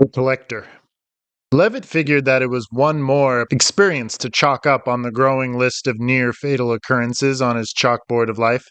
The collector. Levitt figured that it was one more experience to chalk up on the growing list of near-fatal occurrences on his chalkboard of life.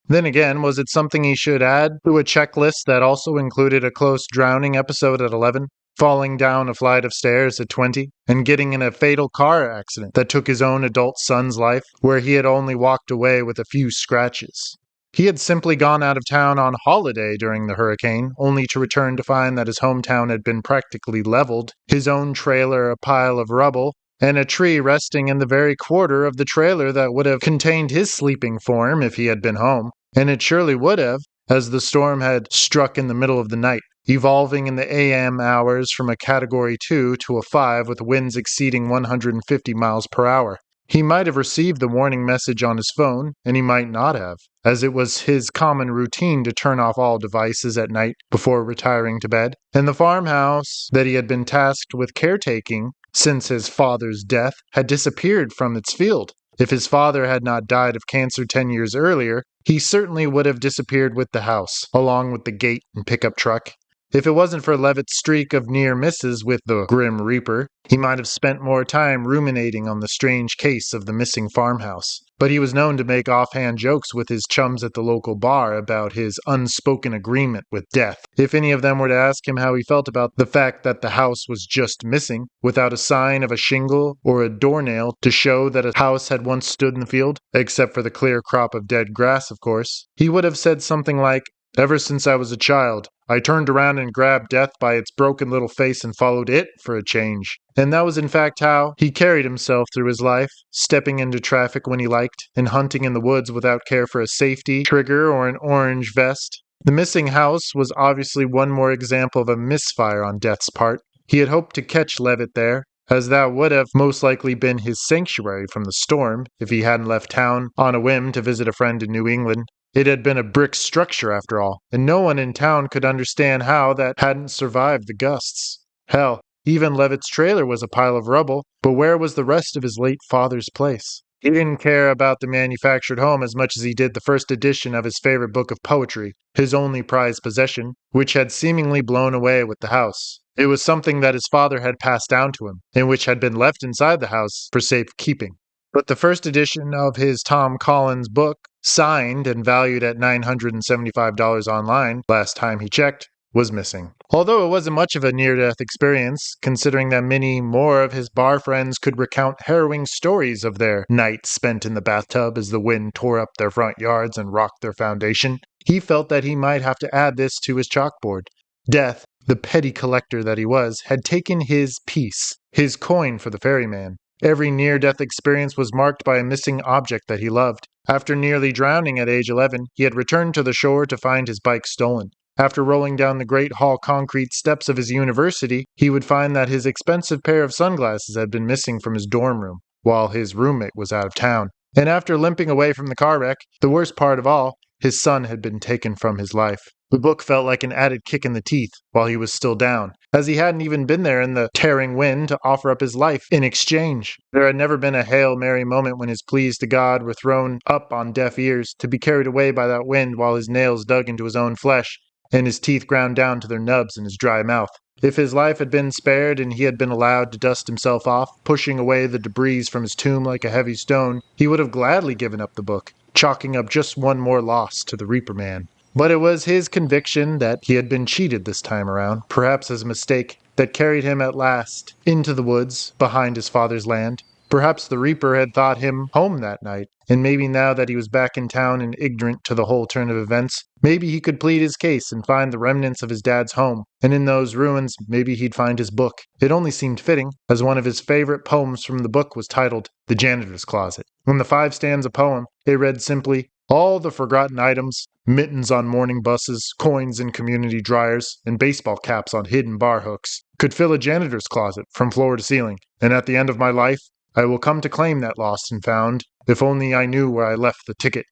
Then again, was it something he should add to a checklist that also included a close drowning episode at 11, falling down a flight of stairs at 20, and getting in a fatal car accident that took his own adult son's life, where he had only walked away with a few scratches? He had simply gone out of town on holiday during the hurricane, only to return to find that his hometown had been practically leveled, his own trailer a pile of rubble, and a tree resting in the very quarter of the trailer that would have contained his sleeping form if he had been home. And it surely would have, as the storm had struck in the middle of the night, evolving in the AM hours from a Category 2 to a 5 with winds exceeding 150 miles per hour. He might have received the warning message on his phone, and he might not have, as it was his common routine to turn off all devices at night before retiring to bed. And the farmhouse that he had been tasked with caretaking since his father's death had disappeared from its field. If his father had not died of cancer 10 years earlier, he certainly would have disappeared with the house, along with the gate and pickup truck. If it wasn't for Levitt's streak of near misses with the Grim Reaper, he might have spent more time ruminating on the strange case of the missing farmhouse. But he was known to make offhand jokes with his chums at the local bar about his unspoken agreement with death. If any of them were to ask him how he felt about the fact that the house was just missing, without a sign of a shingle or a doornail to show that a house had once stood in the field, except for the clear crop of dead grass, of course, he would have said something like, "Ever since I was a child, I turned around and grabbed death by its broken little face and followed it for a change." And that was in fact how he carried himself through his life, stepping into traffic when he liked, and hunting in the woods without care for a safety trigger or an orange vest. The missing house was obviously one more example of a misfire on Death's part. He had hoped to catch Levitt there, as that would have most likely been his sanctuary from the storm if he hadn't left town on a whim to visit a friend in New England. It had been a brick structure after all, and no one in town could understand how that hadn't survived the gusts. Hell, even Levitt's trailer was a pile of rubble, but where was the rest of his late father's place? He didn't care about the manufactured home as much as he did the first edition of his favorite book of poetry, his only prized possession, which had seemingly blown away with the house. It was something that his father had passed down to him, and which had been left inside the house for safekeeping. But the first edition of his Tom Collins book, signed and valued at $975 online last time he checked, was missing. Although it wasn't much of a near-death experience, considering that many more of his bar friends could recount harrowing stories of their nights spent in the bathtub as the wind tore up their front yards and rocked their foundation, he felt that he might have to add this to his chalkboard. Death, the petty collector that he was, had taken his piece, his coin for the ferryman. Every near-death experience was marked by a missing object that he loved. After nearly drowning at age 11, he had returned to the shore to find his bike stolen. After rolling down the Great Hall concrete steps of his university, he would find that his expensive pair of sunglasses had been missing from his dorm room, while his roommate was out of town. And after limping away from the car wreck, the worst part of all, his son had been taken from his life. The book felt like an added kick in the teeth while he was still down, as he hadn't even been there in the tearing wind to offer up his life in exchange. There had never been a Hail Mary moment when his pleas to God were thrown up on deaf ears, to be carried away by that wind while his nails dug into his own flesh, and his teeth ground down to their nubs in his dry mouth. If his life had been spared and he had been allowed to dust himself off, pushing away the debris from his tomb like a heavy stone, he would have gladly given up the book, chalking up just one more loss to the Reaper Man. But it was his conviction that he had been cheated this time around, perhaps as a mistake, that carried him at last into the woods behind his father's land. Perhaps the Reaper had thought him home that night, and maybe now that he was back in town and ignorant to the whole turn of events, maybe he could plead his case and find the remnants of his dad's home, and in those ruins maybe he'd find his book. It only seemed fitting, as one of his favorite poems from the book was titled The Janitor's Closet. In the 5-stanza poem, it read simply, "All the forgotten items, mittens on morning buses, coins in community dryers, and baseball caps on hidden bar hooks, could fill a janitor's closet from floor to ceiling, and at the end of my life, I will come to claim that lost and found, if only I knew where I left the ticket."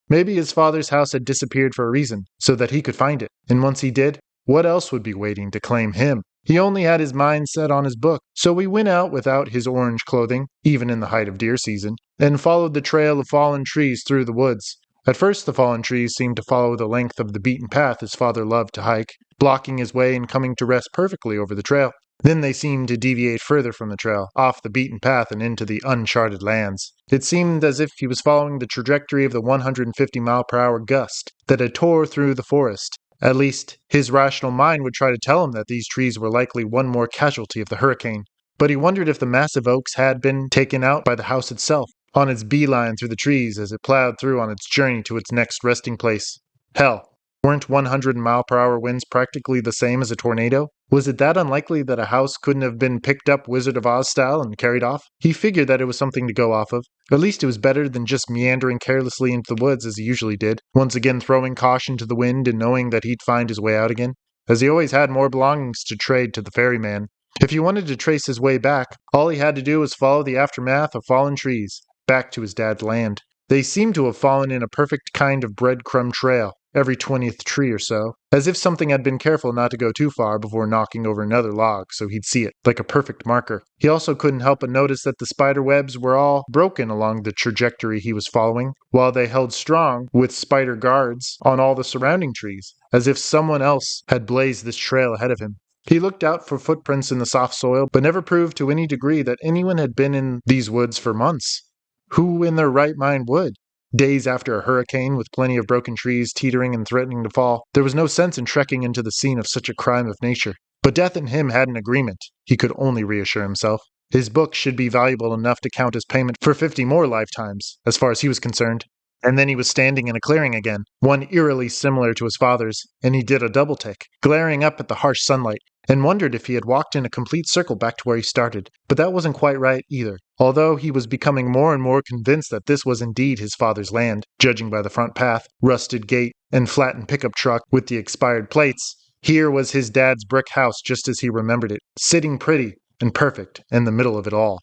Maybe his father's house had disappeared for a reason, so that he could find it, and once he did, what else would be waiting to claim him? He only had his mind set on his book, so he went out without his orange clothing, even in the height of deer season, and followed the trail of fallen trees through the woods. At first, the fallen trees seemed to follow the length of the beaten path his father loved to hike, blocking his way and coming to rest perfectly over the trail. Then they seemed to deviate further from the trail, off the beaten path and into the uncharted lands. It seemed as if he was following the trajectory of the 150-mile-per-hour gust that had tore through the forest. At least, his rational mind would try to tell him that these trees were likely one more casualty of the hurricane. But he wondered if the massive oaks had been taken out by the house itself, on its beeline through the trees as it plowed through on its journey to its next resting place. Hell, weren't 100-mile-per-hour winds practically the same as a tornado? Was it that unlikely that a house couldn't have been picked up Wizard of Oz style and carried off? He figured that it was something to go off of. At least it was better than just meandering carelessly into the woods as he usually did, once again throwing caution to the wind and knowing that he'd find his way out again, as he always had more belongings to trade to the ferryman. If he wanted to trace his way back, all he had to do was follow the aftermath of fallen trees, back to his dad's land. They seemed to have fallen in a perfect kind of breadcrumb trail, every 20th tree or so, as if something had been careful not to go too far before knocking over another log so he'd see it, like a perfect marker. He also couldn't help but notice that the spider webs were all broken along the trajectory he was following, while they held strong with spider guards on all the surrounding trees, as if someone else had blazed this trail ahead of him. He looked out for footprints in the soft soil, but never proved to any degree that anyone had been in these woods for months. Who in their right mind would? Days after a hurricane, with plenty of broken trees teetering and threatening to fall, there was no sense in trekking into the scene of such a crime of nature. But death and him had an agreement, he could only reassure himself. His book should be valuable enough to count as payment for 50 more lifetimes, as far as he was concerned. And then he was standing in a clearing again, one eerily similar to his father's, and he did a double-take, glaring up at the harsh sunlight, and wondered if he had walked in a complete circle back to where he started. But that wasn't quite right either, although he was becoming more and more convinced that this was indeed his father's land, judging by the front path, rusted gate, and flattened pickup truck with the expired plates. Here was his dad's brick house just as he remembered it, sitting pretty and perfect in the middle of it all.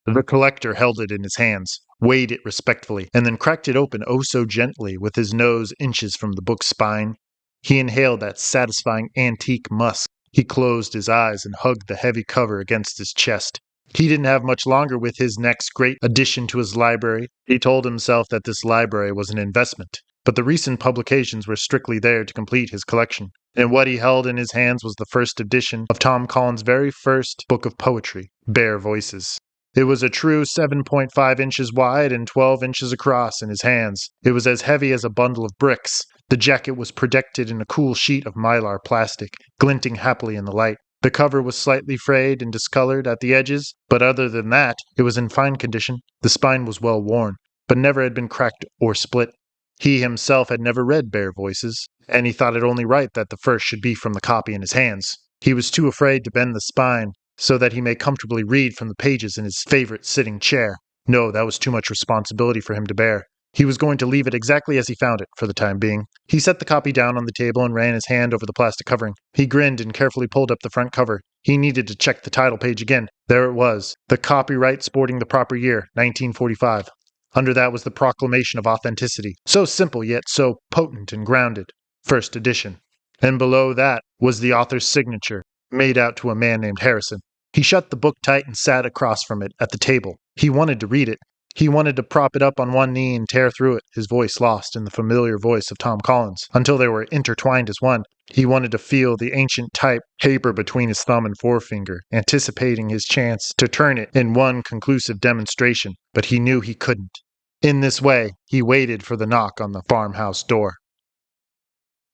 The collector held it in his hands, weighed it respectfully, and then cracked it open oh so gently with his nose inches from the book's spine. He inhaled that satisfying antique musk. He closed his eyes and hugged the heavy cover against his chest. He didn't have much longer with his next great addition to his library. He told himself that this library was an investment, but the recent publications were strictly there to complete his collection. And what he held in his hands was the first edition of Tom Collins's very first book of poetry, Bare Voices. It was a true 7.5 inches wide and 12 inches across in his hands. It was as heavy as a bundle of bricks. The jacket was protected in a cool sheet of mylar plastic, glinting happily in the light. The cover was slightly frayed and discolored at the edges, but other than that, it was in fine condition. The spine was well worn, but never had been cracked or split. He himself had never read Bare Voices, and he thought it only right that the first should be from the copy in his hands. He was too afraid to bend the spine, so that he may comfortably read from the pages in his favorite sitting chair. No, that was too much responsibility for him to bear. He was going to leave it exactly as he found it, for the time being. He set the copy down on the table and ran his hand over the plastic covering. He grinned and carefully pulled up the front cover. He needed to check the title page again. There it was, the copyright sporting the proper year, 1945. Under that was the proclamation of authenticity, so simple yet so potent and grounded. First edition. And below that was the author's signature, made out to a man named Harrison. He shut the book tight and sat across from it at the table. He wanted to read it. He wanted to prop it up on one knee and tear through it, his voice lost in the familiar voice of Tom Collins, until they were intertwined as one. He wanted to feel the ancient type paper between his thumb and forefinger, anticipating his chance to turn it in one conclusive demonstration, but he knew he couldn't. In this way, he waited for the knock on the farmhouse door.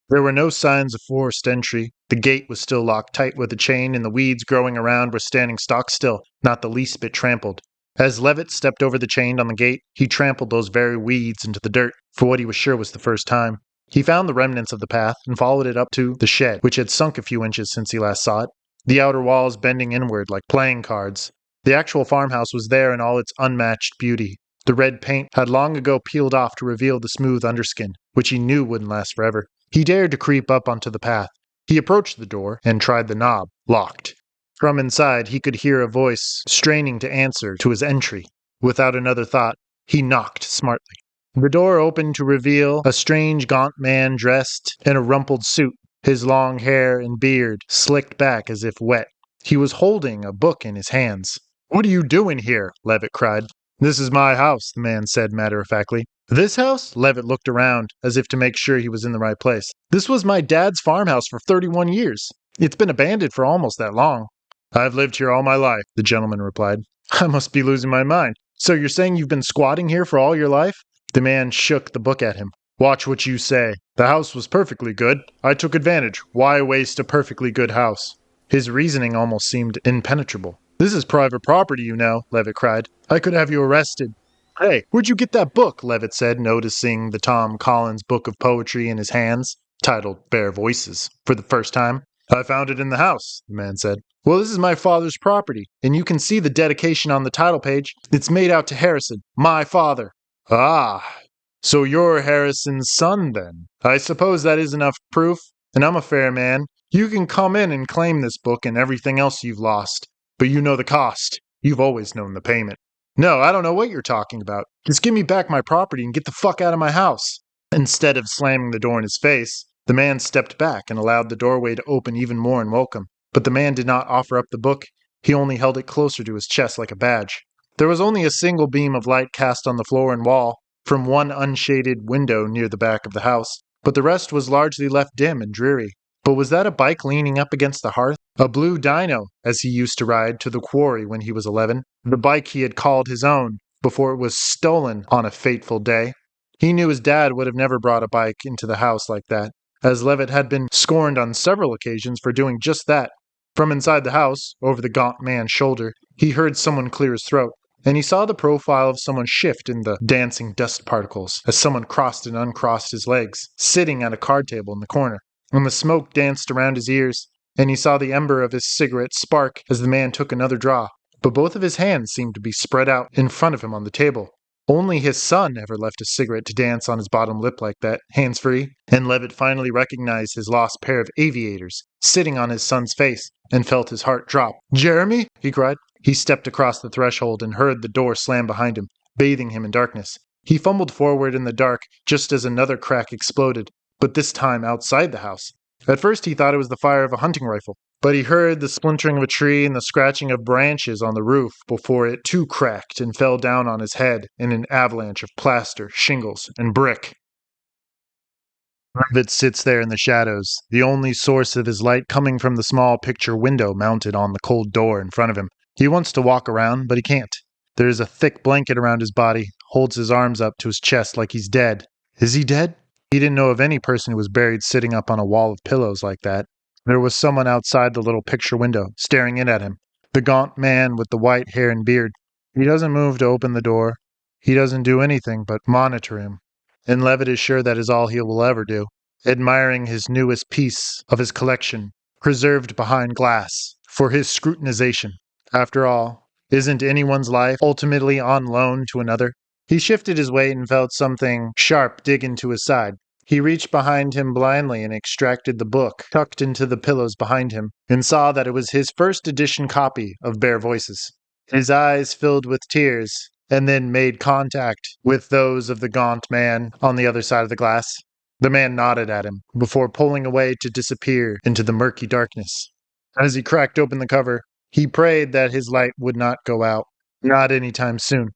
There were no signs of forced entry. The gate was still locked tight with a chain, and the weeds growing around were standing stock still, not the least bit trampled. As Levitt stepped over the chain on the gate, he trampled those very weeds into the dirt, for what he was sure was the first time. He found the remnants of the path and followed it up to the shed, which had sunk a few inches since he last saw it, the outer walls bending inward like playing cards. The actual farmhouse was there in all its unmatched beauty. The red paint had long ago peeled off to reveal the smooth underskin, which he knew wouldn't last forever. He dared to creep up onto the path. He approached the door and tried the knob, locked. From inside, he could hear a voice straining to answer to his entry. Without another thought, he knocked smartly. The door opened to reveal a strange gaunt man dressed in a rumpled suit, his long hair and beard slicked back as if wet. He was holding a book in his hands. "What are you doing here?" Levitt cried. "This is my house," the man said matter-of-factly. This house? Levitt looked around, as if to make sure he was in the right place. This was my dad's farmhouse for 31 years. It's been abandoned for almost that long. I've lived here all my life, the gentleman replied. I must be losing my mind. So you're saying you've been squatting here for all your life? The man shook the book at him. Watch what you say. The house was perfectly good. I took advantage. Why waste a perfectly good house? His reasoning almost seemed impenetrable. This is private property, you know, Levitt cried. I could have you arrested. Hey, where'd you get that book? Levitt said, noticing the Tom Collins book of poetry in his hands, titled Bare Voices, for the first time. I found it in the house, the man said. Well, this is my father's property, and you can see the dedication on the title page. It's made out to Harrison, my father. Ah, so you're Harrison's son, then. I suppose that is enough proof, and I'm a fair man. You can come in and claim this book and everything else you've lost, but you know the cost. You've always known the payment. No, I don't know what you're talking about. Just give me back my property and get the fuck out of my house. Instead of slamming the door in his face, the man stepped back and allowed the doorway to open even more in welcome. But the man did not offer up the book. He only held it closer to his chest like a badge. There was only a single beam of light cast on the floor and wall from one unshaded window near the back of the house, but the rest was largely left dim and dreary. But was that a bike leaning up against the hearth? A blue dino, as he used to ride to the quarry when he was 11. The bike he had called his own before it was stolen on a fateful day. He knew his dad would have never brought a bike into the house like that, as Levitt had been scorned on several occasions for doing just that. From inside the house, over the gaunt man's shoulder, he heard someone clear his throat, and he saw the profile of someone shift in the dancing dust particles as someone crossed and uncrossed his legs, sitting at a card table in the corner. And the smoke danced around his ears, and he saw the ember of his cigarette spark as the man took another draw. But both of his hands seemed to be spread out in front of him on the table. Only his son ever left a cigarette to dance on his bottom lip like that, hands-free, and Levitt finally recognized his lost pair of aviators sitting on his son's face and felt his heart drop. Jeremy? He cried. He stepped across the threshold and heard the door slam behind him, bathing him in darkness. He fumbled forward in the dark just as another crack exploded, but this time outside the house. At first he thought it was the fire of a hunting rifle, but he heard the splintering of a tree and the scratching of branches on the roof before it too cracked and fell down on his head in an avalanche of plaster, shingles, and brick. Levitt sits there in the shadows, the only source of his light coming from the small picture window mounted on the cold door in front of him. He wants to walk around, but he can't. There is a thick blanket around his body, holds his arms up to his chest like he's dead. Is he dead? He didn't know of any person who was buried sitting up on a wall of pillows like that. There was someone outside the little picture window, staring in at him. The gaunt man with the white hair and beard. He doesn't move to open the door. He doesn't do anything but monitor him. And Levitt is sure that is all he will ever do, admiring his newest piece of his collection, preserved behind glass, for his scrutinization. After all, isn't anyone's life ultimately on loan to another? He shifted his weight and felt something sharp dig into his side. He reached behind him blindly and extracted the book tucked into the pillows behind him, and saw that it was his first edition copy of Bare Voices. His eyes filled with tears, and then made contact with those of the gaunt man on the other side of the glass. The man nodded at him, before pulling away to disappear into the murky darkness. As he cracked open the cover, he prayed that his light would not go out, not any time soon.